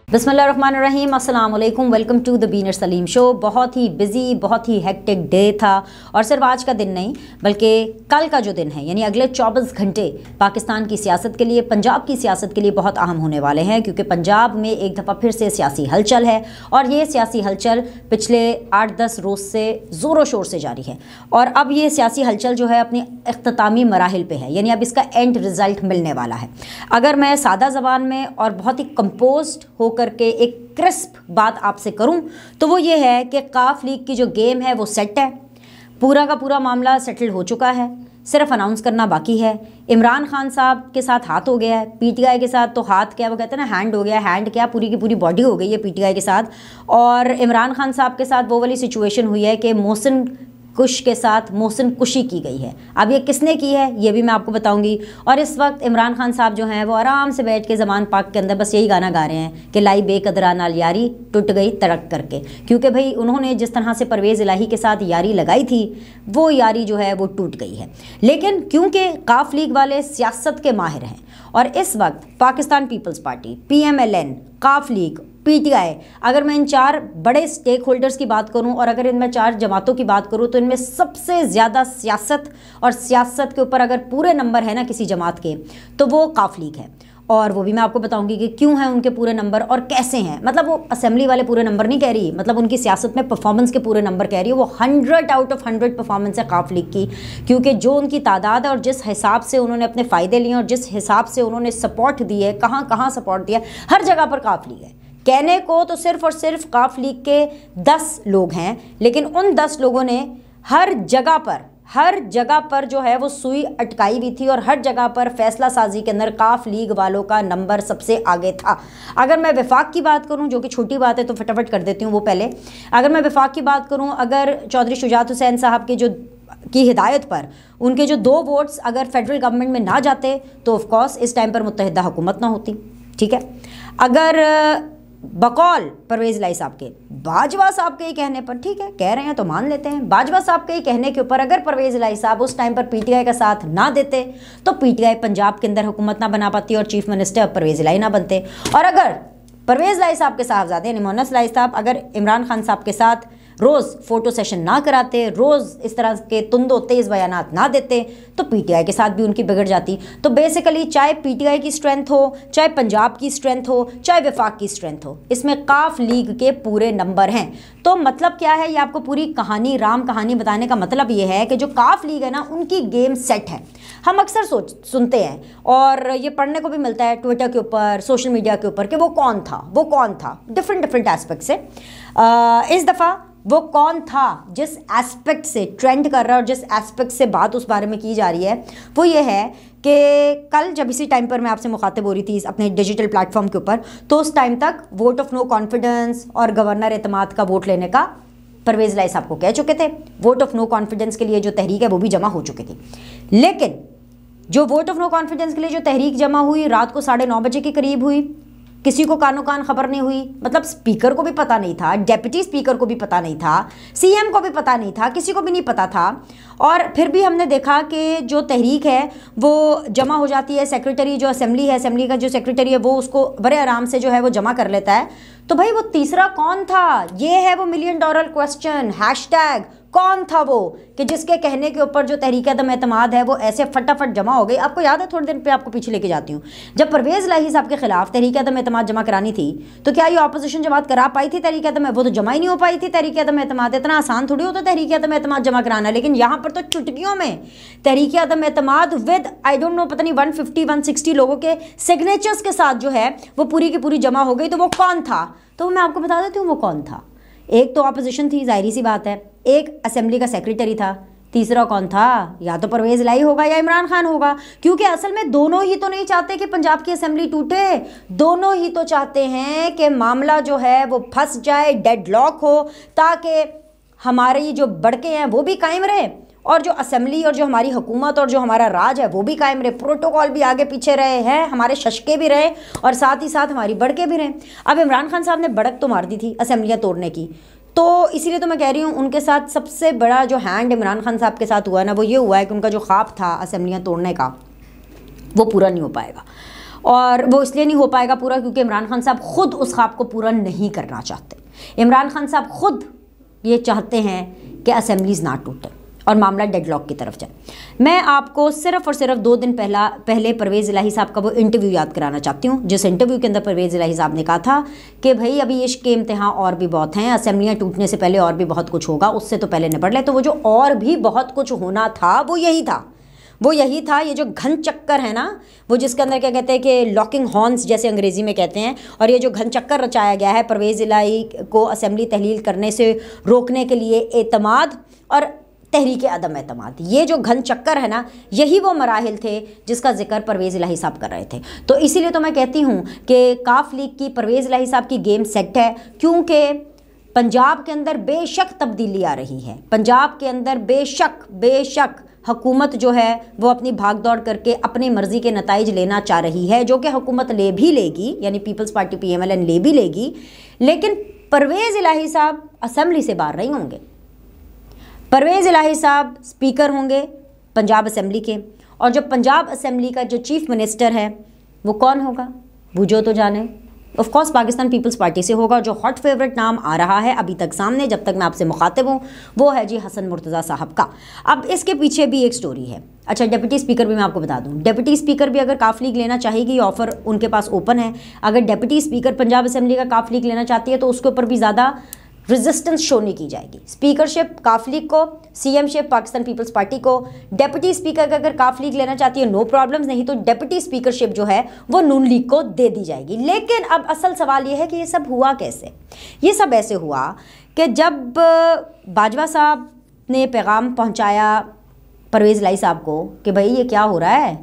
बिस्मिल्लाहिर्रहमानिर्रहीम, अस्सलाम वालेकुम, वेलकम टू द बीनर सलीम शो। बहुत ही बिजी, बहुत ही हेक्टिक डे था और सिर्फ आज का दिन नहीं बल्कि कल का जो दिन है यानी अगले 24 घंटे पाकिस्तान की सियासत के लिए, पंजाब की सियासत के लिए बहुत अहम होने वाले हैं, क्योंकि पंजाब में एक दफ़ा फिर से सियासी हलचल है और ये सियासी हलचल पिछले 8-10 रोज़ से ज़ोरों शोर से जारी है और अब ये सियासी हलचल जो है अपनी इख्तितामी मराहिल पे है, यानी अब इसका एंड रिज़ल्ट मिलने वाला है। अगर मैं सादा ज़बान में और बहुत ही कंपोज्ड हो करके एक क्रिस्प बात आपसे करूं तो वो ये है कि काफ लीग की जो गेम है वो सेट है, पूरा का पूरा मामला सेटल हो चुका है, सिर्फ अनाउंस करना बाकी है। इमरान खान साहब के साथ हाथ हो गया है, पीटीआई के साथ तो हाथ क्या, वो कहते हैं ना हैंड हो गया, हैंड क्या पूरी की पूरी बॉडी हो गई है पीटीआई के साथ। और इमरान खान साहब के साथ वो वाली सिचुएशन हुई है कि मोहसिन कुश के साथ मोहसिन कुशी की गई है। अब ये किसने की है ये भी मैं आपको बताऊंगी। और इस वक्त इमरान खान साहब जो हैं वो आराम से बैठ के ज़मान पाक के अंदर बस यही गाना गा रहे हैं कि लाई बेकदरा नाल यारी टूट गई तड़क करके, क्योंकि भाई उन्होंने जिस तरह से परवेज़ इलाही के साथ यारी लगाई थी वो यारी जो है वो टूट गई है। लेकिन क्योंकि काफ लीग वाले सियासत के माहिर हैं और इस वक्त पाकिस्तान पीपल्स पार्टी, PMLN, काफ लीग, पीटीआई, अगर मैं इन 4 बड़े स्टेक होल्डर्स की बात करूं और अगर इनमें 4 जमातों की बात करूं तो इनमें सबसे ज़्यादा सियासत और सियासत के ऊपर अगर पूरे नंबर है ना किसी जमात के तो वो काफ लीग है। और वो भी मैं आपको बताऊंगी कि क्यों हैं उनके पूरे नंबर और कैसे हैं। मतलब वो असेंबली वाले पूरे नंबर नहीं कह रही, मतलब उनकी सियासत में परफॉर्मेंस के पूरे नंबर कह रही है। वो 100 आउट ऑफ 100 परफॉर्मेंस है काफ लीग की, क्योंकि जो उनकी तादाद है और जिस हिसाब से उन्होंने अपने फ़ायदे लिए और जिस हिसाब से उन्होंने सपोर्ट दी है, कहाँ कहाँ सपोर्ट दिया, हर जगह पर काफ लीग है। कहने को तो सिर्फ और सिर्फ काफ लीग के 10 लोग हैं, लेकिन उन 10 लोगों ने हर जगह पर जो है वो सुई अटकाई हुई थी और हर जगह पर फैसला साजी के अंदर काफ लीग वालों का नंबर सबसे आगे था। अगर मैं वफाक की बात करूं, जो कि छोटी बात है तो फटाफट कर देती हूं वो पहले। अगर मैं वफाक की बात करूं, अगर चौधरी शुजात हुसैन साहब के की हिदायत पर उनके जो 2 वोट्स अगर फेडरल गवर्नमेंट में ना जाते तो ऑफकोर्स इस टाइम पर मुत्तहिदा हुकूमत ना होती, ठीक है। अगर बकौल परवेज़ इलाही साहब के, बाजवा साहब के ही कहने पर, ठीक है कह रहे हैं तो मान लेते हैं, बाजवा साहब के ही कहने के ऊपर अगर परवेज़ इलाही साहब उस टाइम पर पीटीआई का साथ ना देते तो पीटीआई पंजाब के अंदर हुकूमत ना बना पाती और चीफ मिनिस्टर परवेज़ इलाही ना बनते। और अगर परवेज़ इलाही साहब के साहबजादे यानी मोहसिन इलाही साहब अगर इमरान खान साहब के साथ रोज़ फ़ोटो सेशन ना कराते, रोज़ इस तरह के तुंदो तेज़ बयानात ना देते तो पीटीआई के साथ भी उनकी बिगड़ जाती। तो बेसिकली चाहे पीटीआई की स्ट्रेंथ हो, चाहे पंजाब की स्ट्रेंथ हो, चाहे वफाक की स्ट्रेंथ हो, इसमें काफ लीग के पूरे नंबर हैं। तो मतलब क्या है, ये आपको पूरी कहानी, राम कहानी बताने का मतलब ये है कि जो काफ लीग है ना उनकी गेम सेट है। हम अक्सर सुनते हैं और ये पढ़ने को भी मिलता है ट्विटर के ऊपर, सोशल मीडिया के ऊपर कि वो कौन था डिफरेंट एस्पेक्ट से। इस दफ़ा वो कौन था जिस एस्पेक्ट से ट्रेंड कर रहा है और जिस एस्पेक्ट से बात उस बारे में की जा रही है वो ये है कि कल जब इसी टाइम पर मैं आपसे मुखातिब हो रही थी अपने डिजिटल प्लेटफॉर्म के ऊपर तो उस टाइम तक वोट ऑफ नो कॉन्फिडेंस और गवर्नर एतमाद का वोट लेने का परवेज़ इलाही साहब को कह चुके थे। वोट ऑफ नो कॉन्फिडेंस के लिए जो तहरीक है वो भी जमा हो चुकी थी, लेकिन जो वोट ऑफ नो कॉन्फिडेंस के लिए जो तहरीक जमा हुई रात को 9:30 बजे के करीब हुई, किसी को कानो कान खबर नहीं हुई। मतलब स्पीकर को भी पता नहीं था, डेप्यूटी स्पीकर को भी पता नहीं था, CM को भी पता नहीं था, किसी को भी नहीं पता था। और फिर भी हमने देखा कि जो तहरीक है वो जमा हो जाती है, सेक्रेटरी जो असेंबली का जो सेक्रेटरी है वो उसको बड़े आराम से जो है वो जमा कर लेता है। तो भाई वो तीसरा कौन था, ये है वो $1 मिलियन क्वेश्चन। हैशटैग कौन था वो कि जिसके कहने के ऊपर जो तहरीक अदम एतमाद है वो ऐसे फटाफट जमा हो गई। आपको याद है, थोड़े दिन पे आपको पीछे लेके जाती हूँ, जब परवेज़ इलाही साहब के खिलाफ तहरीक अदम एतमाद जमा करानी थी तो क्या ये अपोजिशन जमात करा पाई थी तहरीक अदम? वो तो जमा ही नहीं हो पाई थी तहरीक अदम एतमाद। इतना आसान थोड़ी होता तहरीक अदम एतमाद जमा कराना, लेकिन यहाँ पर तो चुटकियों में तहरीक अदम एतमाद विद आई डोंट नो पता नहीं 150-160 लोगों के सिग्नेचर्स के साथ जो है वो पूरी की पूरी जमा हो गई। तो वो कौन था, तो मैं आपको बता देती हूँ वो कौन था। एक तो अपोजिशन थी, जाहिर सी बात है, एक असेंबली का सेक्रेटरी था, तीसरा कौन था, या तो परवेज़ इलाही होगा या इमरान खान होगा, क्योंकि असल में दोनों ही तो नहीं चाहते कि पंजाब की असेंबली टूटे। दोनों ही तो चाहते हैं कि मामला जो है वो फंस जाए, डेडलॉक हो, ताकि हमारी जो बड़के हैं वो भी कायम रहे और जो असेंबली और जो हमारी हुकूमत और जो हमारा राज है वो भी कायम रहे, प्रोटोकॉल भी आगे पीछे रहे हैं, हमारे शशके भी रहे और साथ ही साथ हमारी बड़के भी रहे। अब इमरान खान साहब ने बड़क तो मार दी थी असेंबलियाँ तोड़ने की, तो इसीलिए तो मैं कह रही हूँ उनके साथ सबसे बड़ा जो हैंड इमरान खान साहब के साथ हुआ ना वो ये हुआ है कि उनका जो ख्वाब था असेंबलियाँ तोड़ने का वो पूरा नहीं हो पाएगा। और वो इसलिए नहीं हो पाएगा पूरा क्योंकि इमरान खान साहब खुद उस ख्वाब को पूरा नहीं करना चाहते। इमरान खान साहब खुद ये चाहते हैं कि असेंबलीज ना टूटे और मामला डेडलॉक की तरफ जाए। मैं आपको सिर्फ और सिर्फ 2 दिन पहले परवेज़ इलाही साहब का वो इंटरव्यू याद कराना चाहती हूँ, जिस इंटरव्यू के अंदर परवेज़ इलाही साहब ने कहा था कि भाई अभी इश्क के इम्तिहान और भी बहुत हैं, असेंबलियाँ टूटने से पहले और भी बहुत कुछ होगा, उससे तो पहले निपट ले। तो वो जो और भी बहुत कुछ होना था वो यही था, ये जो घन चक्कर है ना, वो जिसके अंदर क्या कहते हैं कि लॉकिंग हॉर्न्स जैसे अंग्रेज़ी में कहते हैं, और ये जो घन चक्कर रचाया गया है परवेज़ इलाही को असेंबली तहलील करने से रोकने के लिए एतमाद और तहरीक अदम एतमाद, ये जो घन चक्कर है ना, यही वो मराहिल थे जिसका जिक्र परवेज़ इलाही साहब कर रहे थे। तो इसीलिए तो मैं कहती हूँ कि काफ लीग की परवेज़ इलाही साहब की गेम सेट है, क्योंकि पंजाब के अंदर बेशक तब्दीली आ रही है, पंजाब के अंदर बेशक हुकूमत जो है वो अपनी भाग दौड़ करके अपनी मर्ज़ी के नताइज लेना चाह रही है, जो कि हुकूमत ले भी लेगी, यानी पीपल्स पार्टी PMLN ले भी लेगी, लेकिन परवेज़ इलाही साहब असेंबली से बाहर नहीं होंगे। परवेज़ इलाही साहब स्पीकर होंगे पंजाब असेंबली के, और जो पंजाब असेंबली का जो चीफ मिनिस्टर है वो कौन होगा, बूझो तो जाने, of course Pakistan People's Party से होगा। जो हॉट फेवरेट नाम आ रहा है अभी तक सामने, जब तक मैं आपसे मुखातिब हूँ, वो है जी हसन मुर्तज़ा साहब का। अब इसके पीछे भी एक स्टोरी है। अच्छा, डिप्टी स्पीकर भी मैं आपको बता दूँ, डिप्टी स्पीकर भी अगर काफ लीग लेना चाहेगी, ऑफ़र उनके पास ओपन है। अगर डिप्टी स्पीकर पंजाब असेंबली का काफ लीग लेना चाहती है तो उसके ऊपर भी ज़्यादा रेजिस्टेंस शो नहीं की जाएगी। स्पीकरशिप काफ लीग को, CMशिप पाकिस्तान पीपल्स पार्टी को, डेप्यूटी स्पीकर का अगर काफ लीग लेना चाहती है नो प्रॉब्लम्स, नहीं तो डेप्यूटी स्पीकरशिप जो है वो नून लीग को दे दी जाएगी। लेकिन अब असल सवाल ये है कि ये सब हुआ कैसे। ये सब ऐसे हुआ कि जब बाजवा साहब ने पैगाम पहुँचाया परवेज़ इलाही साहब को कि भाई ये क्या हो रहा है,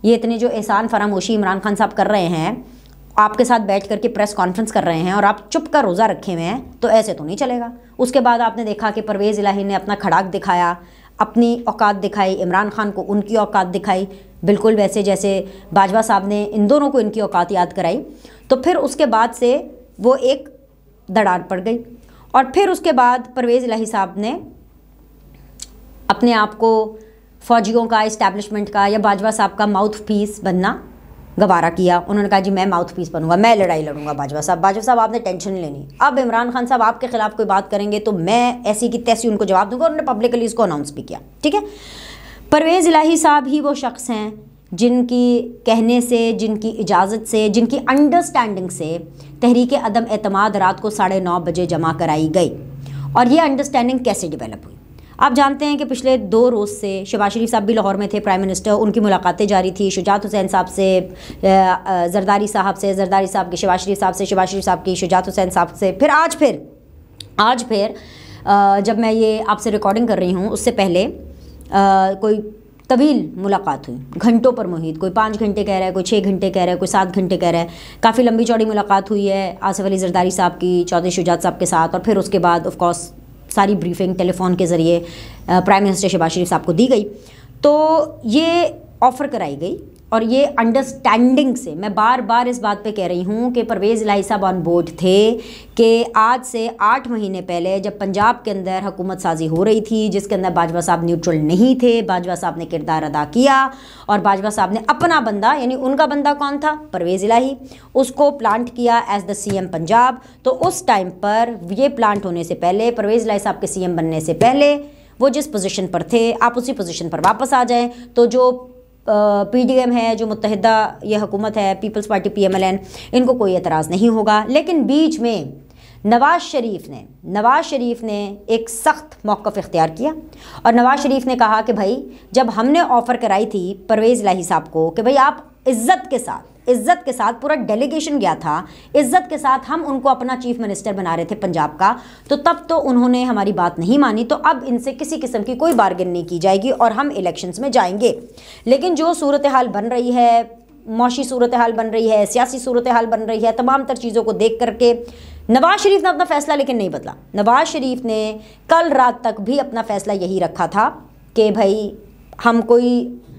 ये इतने जो एहसान फरामोशी इमरान खान साहब कर रहे हैं, आपके साथ बैठ करके प्रेस कॉन्फ्रेंस कर रहे हैं और आप चुप का रोज़ा रखे हुए हैं, तो ऐसे तो नहीं चलेगा। उसके बाद आपने देखा कि परवेज़ इलाही ने अपना खड़ाक दिखाया, अपनी औकात दिखाई, इमरान खान को उनकी औकात दिखाई, बिल्कुल वैसे जैसे बाजवा साहब ने इन दोनों को इनकी औकात याद कराई। तो फिर उसके बाद से वो एक दरार पड़ गई, और फिर उसके बाद परवेज़ इलाही साहब ने अपने आप को फ़ौजियों का, इस्टेब्लिशमेंट का या बाजवा साहब का माउथ पीस बनना गवारा किया। उन्होंने कहा जी मैं माउथ पीस बनूंगा, मैं लड़ाई लड़ूंगा बाजवा साहब आपने टेंशन नहीं लेनी, अब इमरान खान साहब आपके खिलाफ कोई बात करेंगे तो मैं ऐसी की तैसी उनको जवाब दूंगा। उन्होंने पब्लिकली इसको अनाउंस भी किया। ठीक है, परवेज़ इलाही साहब ही वो शख्स हैं जिनकी कहने से, जिनकी इजाज़त से, जिनकी अंडरस्टैंडिंग से तहरीक अदम एतमाद रात को 9:30 बजे जमा कराई गई। और ये अंडरस्टैंडिंग कैसे डेवलप हुई, आप जानते हैं कि पिछले 2 रोज़ से शहबाज शरीफ साहब भी लाहौर में थे, प्राइम मिनिस्टर, उनकी मुलाकातें जारी थी, शुजात हुसैन साहब से, जरदारी साहब से, जरदारी साहब के शहबाज शरीफ साहब से, शहबाज शरीफ साहब की शुजात हुसैन साहब से, फिर आज फिर जब मैं ये आपसे रिकॉर्डिंग कर रही हूँ उससे पहले कोई तवील मुलाकात हुई, घंटों पर मुहित, कोई 5 घंटे कह रहा है, कोई 6 घंटे कह रहा है, कोई 7 घंटे कह रहा है। काफ़ी लंबी चौड़ी मुलाकात हुई है आसिफ अली जरदारी साहब की चौधरी शुजात साहब के साथ, और फिर उसके बाद ऑफ कोर्स सारी ब्रीफिंग टेलीफोन के ज़रिए प्राइम मिनिस्टर शहबाज शरीफ साहब को दी गई। तो ये ऑफ़र कराई गई, और ये अंडरस्टैंडिंग से, मैं बार बार इस बात पे कह रही हूँ कि परवेज़ इलाही साहब ऑन बोर्ड थे कि आज से 8 महीने पहले जब पंजाब के अंदर हुकूमत साजी हो रही थी, जिसके अंदर बाजवा साहब न्यूट्रल नहीं थे, बाजवा साहब ने किरदार अदा किया, और बाजवा साहब ने अपना बंदा, यानी उनका बंदा कौन था, परवेज़ इलाही, उसको प्लांट किया एज द CM पंजाब। तो उस टाइम पर ये प्लांट होने से पहले, परवेज़ इलाही साहब के CM बनने से पहले, वो जिस पोजीशन पर थे आप उसी पोजीशन पर वापस आ जाएं। तो जो PDM है, जो मुत्तहिदा ये हुकूमत है, पीपल्स पार्टी PMLN, इनको कोई एतराज़ नहीं होगा। लेकिन बीच में नवाज़ शरीफ ने एक सख्त मौक़िफ़ इख्तियार किया, और नवाज़ शरीफ ने कहा कि भाई जब हमने ऑफ़र कराई थी परवेज़ इलाही साहब को कि भाई आप इज़्ज़त के साथ पूरा डेलीगेशन गया था, इज़्ज़त के साथ हम उनको अपना चीफ मिनिस्टर बना रहे थे पंजाब का, तो तब तो उन्होंने हमारी बात नहीं मानी, तो अब इनसे किसी किस्म की कोई बार्गेन नहीं की जाएगी और हम इलेक्शंस में जाएंगे। लेकिन जो सूरत हाल बन रही है, मौशी सूरत हाल बन रही है, सियासी सूरत हाल बन रही है, तमाम तर चीज़ों को देख करके नवाज़ शरीफ ने अपना फ़ैसला लेकिन नहीं बदला। नवाज़ शरीफ ने कल रात तक भी अपना फ़ैसला यही रखा था कि भाई हम कोई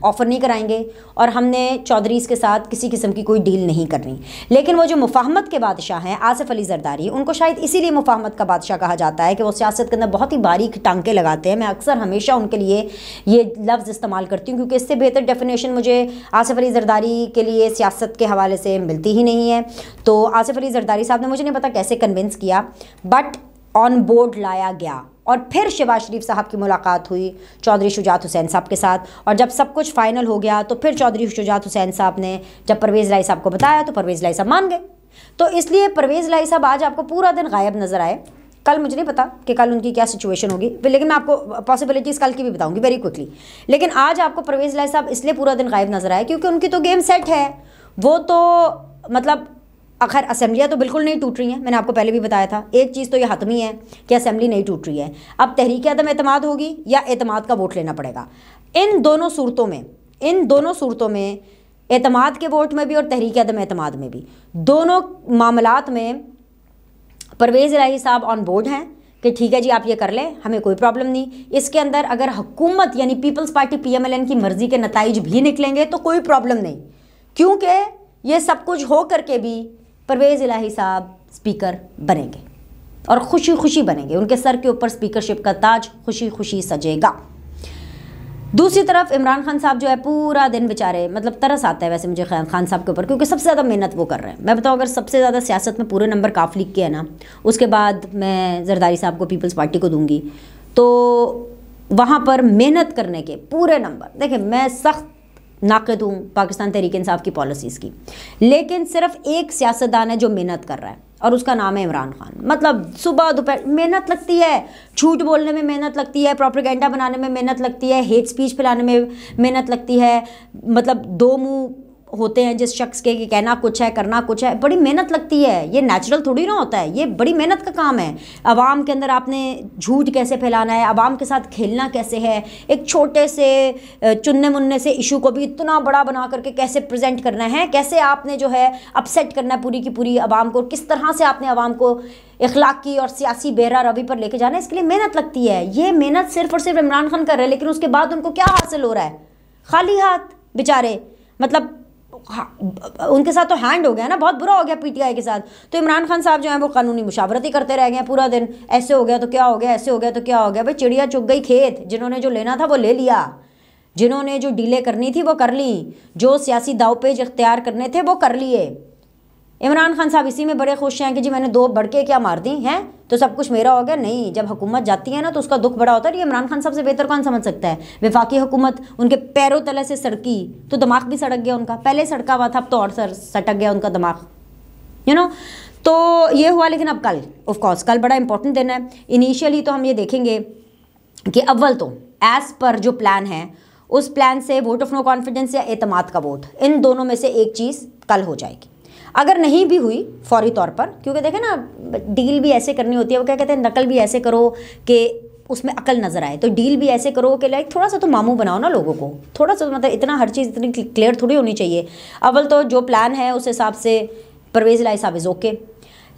ऑफ़र नहीं कराएंगे और हमने चौधरीज़ के साथ किसी किस्म की कोई डील नहीं करनी। लेकिन वो जो मुफाहमत के बादशाह हैं आसिफ अली जरदारी, उनको शायद इसीलिए मुफाहमत का बादशाह कहा जाता है कि वो सियासत के अंदर बहुत ही बारीक टांके लगाते हैं। मैं अक्सर हमेशा उनके लिए ये लफ्ज़ इस्तेमाल करती हूँ क्योंकि इससे बेहतर डेफिनेशन मुझे आसिफ अली जरदारी के लिए सियासत के हवाले से मिलती ही नहीं है। तो आसिफ अली जरदारी साहब ने मुझे नहीं पता कैसे कन्विंस किया, बट ऑन बोर्ड लाया गया। और फिर शहबाज शरीफ साहब की मुलाकात हुई चौधरी शुजात हुसैन साहब के साथ, और जब सब कुछ फाइनल हो गया तो फिर चौधरी शुजात हुसैन साहब ने जब परवेज़ लाई साहब को बताया तो परवेज़ लाई साहब मान गए। तो इसलिए परवेज़ लाई साहब आज आपको पूरा दिन गायब नज़र आए। कल मुझे नहीं पता कि कल उनकी क्या सिचुएशन होगी, लेकिन मैं आपको पॉसिबिलिटीज़ कल की भी बताऊंगी वेरी क्विकली। लेकिन आज आपको परवेज़ लाई साहब इसलिए पूरा दिन गायब नज़र आए क्योंकि उनकी तो गेम सेट है। वो तो मतलब आखिर असेंबलियाँ तो बिल्कुल नहीं टूट रही हैं, मैंने आपको पहले भी बताया था। एक चीज़ तो ये हतमी है कि असेंबली नहीं टूट रही है। अब तहरीक अदम एतमाद होगी या एतमाद का वोट लेना पड़ेगा। इन दोनों सूरतों में एतमाद के वोट में भी और तहरीक अदम एतमाद में भी, दोनों मामलात में परवेज़ इलाही साहब ऑन बोर्ड हैं कि ठीक है जी आप ये कर लें, हमें कोई प्रॉब्लम नहीं। इसके अंदर अगर हुकूमत यानी पीपल्स पार्टी PMLN की मर्ज़ी के नताइज भी निकलेंगे तो कोई प्रॉब्लम नहीं, क्योंकि ये सब कुछ हो करके भी परवेज़ इलाही साहब स्पीकर बनेंगे और खुशी खुशी बनेंगे। उनके सर के ऊपर स्पीकरशिप का ताज खुशी खुशी सजेगा। दूसरी तरफ इमरान खान साहब जो है पूरा दिन बेचारे, मतलब तरस आता है वैसे मुझे खान साहब के ऊपर, क्योंकि सबसे ज़्यादा मेहनत वो कर रहे हैं। मैं बताऊँ अगर सबसे ज़्यादा सियासत में पूरे नंबर काफ लीग के है ना, उसके बाद मैं जरदारी साहब को पीपल्स पार्टी को दूंगी। तो वहाँ पर मेहनत करने के पूरे नंबर, देखिए मैं सख्त नाक़िद हूँ पाकिस्तान तहरीक इंसाफ की पॉलिसीज़ की, लेकिन सिर्फ एक सियासतदान है जो मेहनत कर रहा है और उसका नाम है इमरान खान। मतलब सुबह दोपहर मेहनत लगती है, झूठ बोलने में मेहनत लगती है, प्रोपेगेंडा बनाने में मेहनत लगती है, हेट स्पीच फैलाने में मेहनत लगती है। मतलब दो मुंह होते हैं जिस शख्स के कि कहना कुछ है करना कुछ है, बड़ी मेहनत लगती है। ये नेचुरल थोड़ी ना होता है, ये बड़ी मेहनत का काम है। आवाम के अंदर आपने झूठ कैसे फैलाना है, आवाम के साथ खेलना कैसे है, एक छोटे से चुनने मुन्ने से इशू को भी इतना बड़ा बना करके कैसे प्रेजेंट करना है, कैसे आपने जो है अपसेट करना है पूरी की पूरी आवाम को, किस तरह से आपने आवाम को इखलाकी और सियासी बेरा रवि पर लेके जाना है, इसके लिए मेहनत लगती है। ये मेहनत सिर्फ और सिर्फ इमरान खान कर रहे हैं, लेकिन उसके बाद उनको क्या हासिल हो रहा है? खाली हाथ बेचारे। मतलब उनके साथ तो हैंड हो गया ना, बहुत बुरा हो गया PTI के साथ। तो इमरान खान साहब जो है वो कानूनी मुशावरत ही करते रह गए पूरा दिन। ऐसे हो गया तो क्या हो गया, ऐसे हो गया तो क्या हो गया। भाई चिड़िया चुग गई खेत, जिन्होंने जो लेना था वो ले लिया, जिन्होंने जो डीलें करनी थी वो कर ली, जो सियासी दावपेच इख्तियार करने थे वो कर लिए। इमरान खान साहब इसी में बड़े खुश हैं कि जी मैंने 2 बड़के क्या मार दी हैं तो सब कुछ मेरा हो गया। नहीं, जब हुकूमत जाती है ना तो उसका दुख बड़ा होता है। ये इमरान खान साहब से बेहतर कौन समझ सकता है? वफाकी हुकूमत उनके पैरों तले से सड़की तो दिमाग भी सड़क गया उनका, पहले सड़का हुआ था अब तो और सटक गया उनका दिमाग, तो ये हुआ। लेकिन अब कल ऑफकोर्स कल बड़ा इंपॉर्टेंट दिन है। इनिशियली तो हम ये देखेंगे कि अव्वल तो एज़ पर जो प्लान है उस प्लान से वोट ऑफ नो कॉन्फिडेंस या एतमाद का वोट, इन दोनों में से एक चीज़ कल हो जाएगी। अगर नहीं भी हुई फौरी तौर पर, क्योंकि देखें ना डील भी ऐसे करनी होती है, वो क्या कहते हैं नकल भी ऐसे करो कि उसमें अकल नज़र आए, तो डील भी ऐसे करो कि लाइक थोड़ा सा तो मामू बनाओ ना लोगों को, थोड़ा सा मतलब इतना हर चीज़ इतनी क्लियर थोड़ी होनी चाहिए। अव्वल तो जो प्लान है उस हिसाब से परवेज़ इलाही साहब इज़ ओके,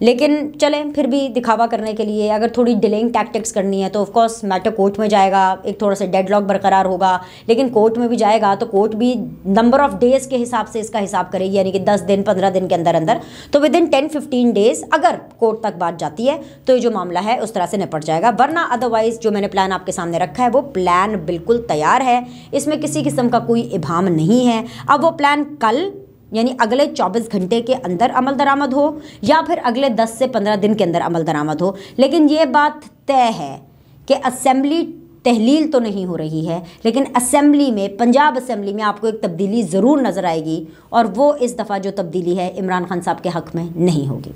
लेकिन चलें फिर भी दिखावा करने के लिए अगर थोड़ी डिलेइंग टैक्टिक्स करनी है तो ऑफकोर्स मैटर कोर्ट में जाएगा, एक थोड़ा सा डेडलॉक बरकरार होगा। लेकिन कोर्ट में भी जाएगा तो कोर्ट भी नंबर ऑफ डेज़ के हिसाब से इसका हिसाब करेगी, यानी कि 10 दिन 15 दिन के अंदर अंदर, तो विद इन 10-15 डेज़ अगर कोर्ट तक बात जाती है तो ये जो मामला है उस तरह से निपट जाएगा। वरना अदरवाइज़ जो मैंने प्लान आपके सामने रखा है वो प्लान बिल्कुल तैयार है, इसमें किसी किस्म का कोई इबाम नहीं है। अब वो प्लान कल यानी अगले 24 घंटे के अंदर अमल दरामद हो या फिर अगले 10 से 15 दिन के अंदर अमल दरामद हो, लेकिन ये बात तय है कि असेंबली तहलील तो नहीं हो रही है, लेकिन असेंबली में पंजाब असेंबली में आपको एक तब्दीली ज़रूर नज़र आएगी, और वो इस दफ़ा जो तब्दीली है इमरान खान साहब के हक़ में नहीं होगी।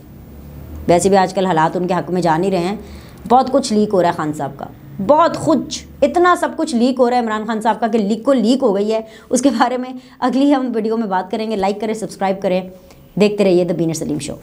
वैसे भी आजकल हालात उनके हक़ में जा नहीं रहे हैं, बहुत कुछ लीक हो रहा है खान साहब का, बहुत कुछ, इतना सब कुछ लीक हो रहा है इमरान खान साहब का कि लीक हो गई है। उसके बारे में अगली हम वीडियो में बात करेंगे। लाइक करें, सब्सक्राइब करें, देखते रहिए द बीनर सलीम शो।